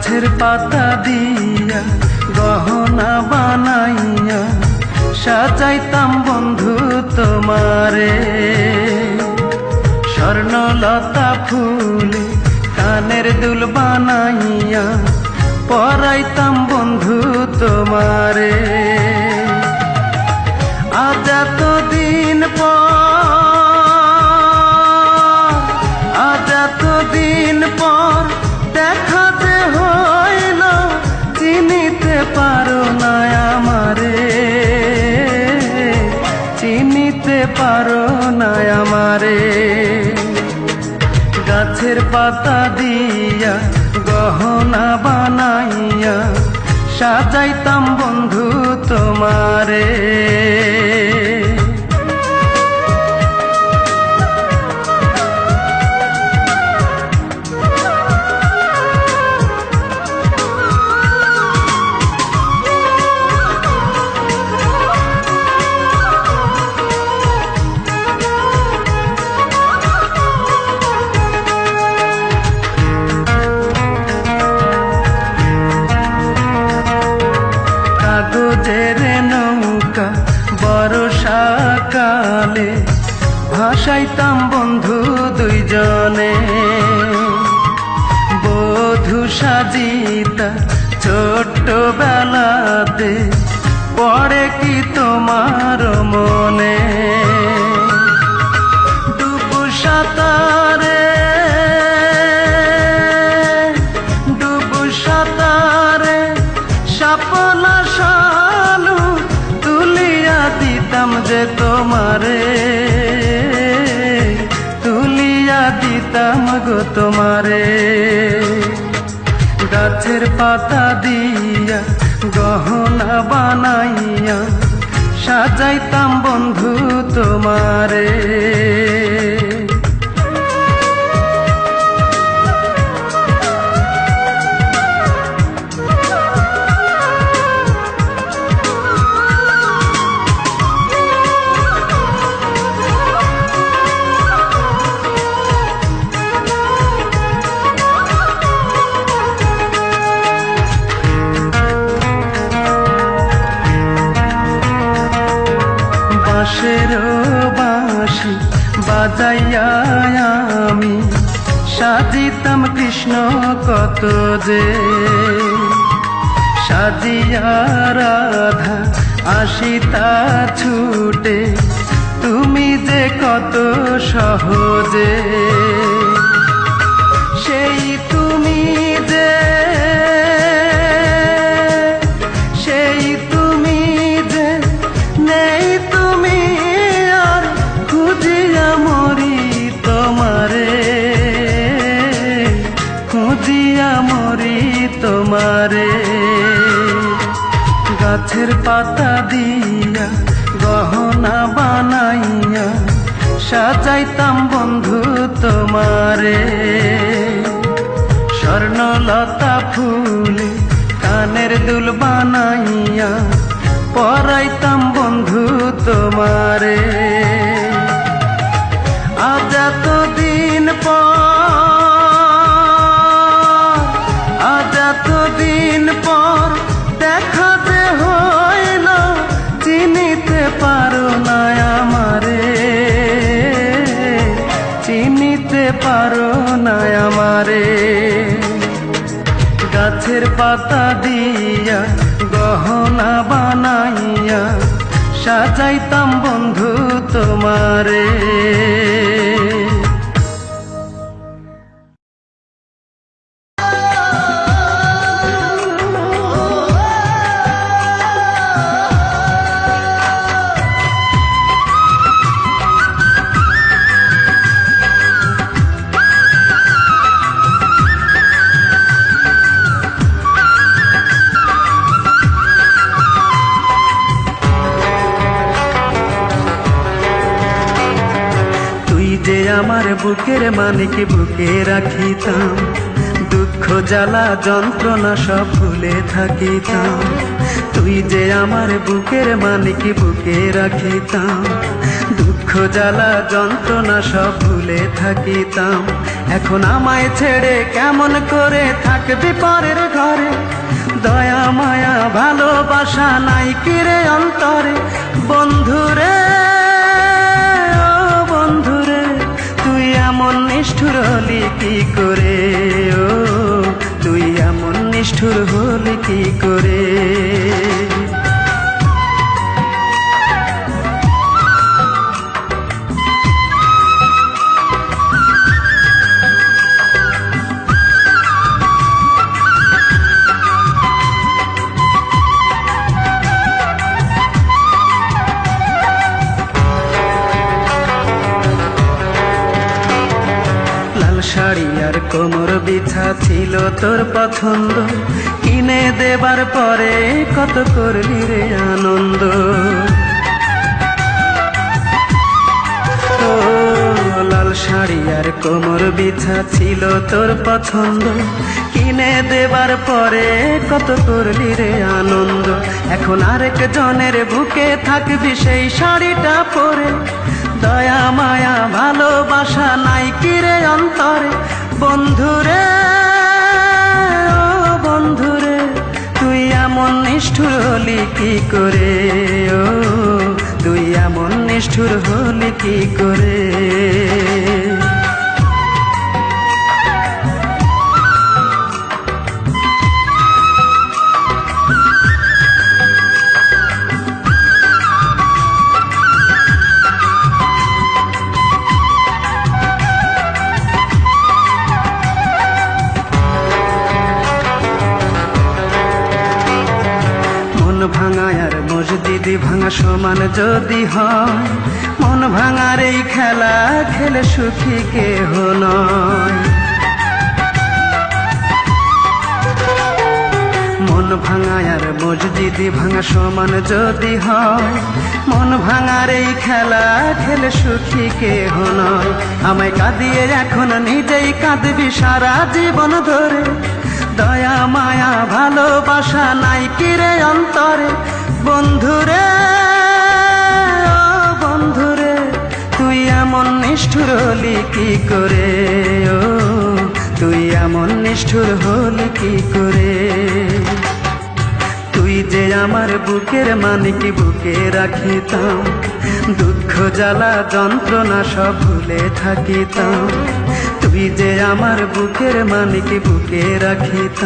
গাছের পাতা দিয়া গহনা বানাইয়া সাজাইতাম বন্ধু তোমারে। স্বর্ণলতা ফুলে কানের দুল বানাইয়া পরাইতাম বন্ধু তোমারে। আজ এতদিন পর দেখা যে হইল, চিনিতে পারো না আমারে, চিনিতে পারো না আমারে। গাছের পাতা দিয়া গহনা বানাইয়া সাজাইতাম বন্ধু তোমারে। কাগজের নৌকা বর্ষাকালে ভাসাইতাম বন্ধু দুইজনে। বধূ সাজিতা ছোট্ট বেলাতে পড়ে কি তোমার মনে? ডুবু সাঁতারে শাপলা শালু তুলিয়া দিতাম যে তোমারে, তুলিয়া দিতাম গো তোমারে। গাছের পাতা দিয়া গহনা বানাইয়া সাজাইতাম বন্ধু তোমারে। বাঁশের বাঁশি বাজাইয়া আমি সাজিতাম কৃষ্ণ কত যে। সাজিয়া রাধা আসিতা ছুটে তুমি যে কত সহজে। সেই তুমি যে, সেই তুমি যে নেই তুমি আর খুঁজিয়া মরি তোমারে, খুঁজিয়া মরি তোমারে। গাছের পাতা দিয়া গহনা বানাইয়া সাজাইতাম বন্ধু তোমারে। স্বর্ণলতা ফুলে কানের দুল বানাইয়া পরাইতাম বন্ধু তোমারে। আজ এতদিন পর দেখা যে হইল, চিনিতে পারো না আমারে, চিনিতে পারো না আমারে। গাছের পাতা দিয়া গহনা বানাইয়া সাজাইতাম বন্ধু তোমারে। যে আমার বুকের মানিক বুকে রাখিতাম, দুঃখ জ্বালা যন্ত্রণা সব ভুলে থাকিতাম। তুই যে আমার বুকের মানিক বুকে রাখিতাম, দুঃখ জ্বালা যন্ত্রণা সব ভুলে থাকিতাম। এখন আমায় ছেড়ে কেমন করে থাকবি পরের ঘরে, দয়া মায়া ভালোবাসা নাই কিরে অন্তরে। বন্ধুরে ও বন্ধুরে, তুই এমন নিষ্ঠুর হলি কি করে, ও তুই এমন নিষ্ঠুর হলি কি করে। শাড়ি আর কোমর বিছা ছিল তোর পছন্দ, কিনে দেবার পরে কত করলি রে আনন্দ। ও লাল শাড়ি আর কোমর বিছা ছিল তোর পছন্দ, কিনে দেবার পরে কত করলি রে আনন্দ। এখন আরেক জনের বুকে থাকবি সেই শাড়িটা পরে, দয়া মায়া ভালোবাসা নাই কিরে অন্তরে। বন্ধুরে ও বন্ধুরে, তুই এমন নিষ্ঠুর হলি কি করে, ও তুই এমন নিষ্ঠুর হলি কি করে। ভাঙা আর মসজিদি ভাঙা সমান যদি হয়, মন ভাঙার এই খেলা খেলে সুখী কেহ নয়। মন ভাঙা আর মসজিদি ভাঙা সমান যদি হয়, মন ভাঙার এই খেলা খেলে সুখী কেহ নয়। আমায় কাঁদিয়ে এখন নিজেই কাঁদবি সারা জীবন ধরে, দয়া মায়া ভালোবাসা নাই কিরে অন্তরে। বন্ধুরে ও বন্ধুরে, তুই এমন নিষ্ঠুর হলি কি করে, ও তুই এমন নিষ্ঠুর হলি কি করে। তুই যে আমার বুকের মানিক বুকে রাখিতাম, দুঃখ জ্বালা যন্ত্রণা সব ভুলে থাকিতাম। তুই যে আমার বুকের মানিক বুকে রাখিতাম।